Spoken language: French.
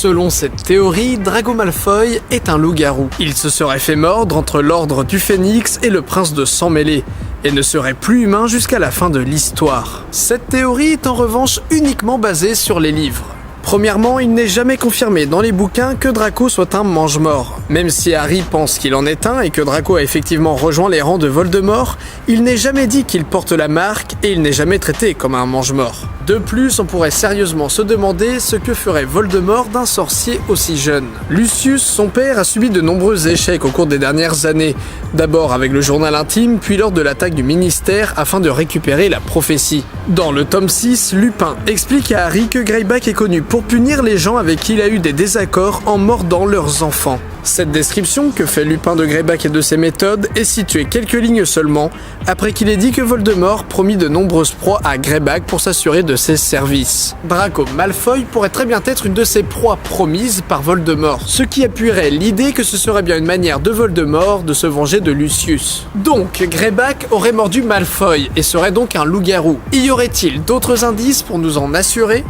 Selon cette théorie, Draco Malfoy est un loup-garou. Il se serait fait mordre entre l'ordre du Phénix et le prince de Sang Mêlé, et ne serait plus humain jusqu'à la fin de l'histoire. Cette théorie est en revanche uniquement basée sur les livres. Premièrement, il n'est jamais confirmé dans les bouquins que Draco soit un mange-mort. Même si Harry pense qu'il en est un et que Draco a effectivement rejoint les rangs de Voldemort, il n'est jamais dit qu'il porte la marque et il n'est jamais traité comme un mange-mort. De plus, on pourrait sérieusement se demander ce que ferait Voldemort d'un sorcier aussi jeune. Lucius, son père, a subi de nombreux échecs au cours des dernières années. D'abord avec le journal intime, puis lors de l'attaque du ministère afin de récupérer la prophétie. Dans le tome 6, Lupin explique à Harry que Greyback est connu pour punir les gens avec qui il a eu des désaccords en mordant leurs enfants. Cette description que fait Lupin de Greyback et de ses méthodes est située quelques lignes seulement après qu'il ait dit que Voldemort promit de nombreuses proies à Greyback pour s'assurer de ses services. Draco Malfoy pourrait très bien être une de ces proies promises par Voldemort, ce qui appuierait l'idée que ce serait bien une manière de Voldemort de se venger de Lucius. Donc, Greyback aurait mordu Malfoy et serait donc un loup-garou. Y aurait-il d'autres indices pour nous en assurer ?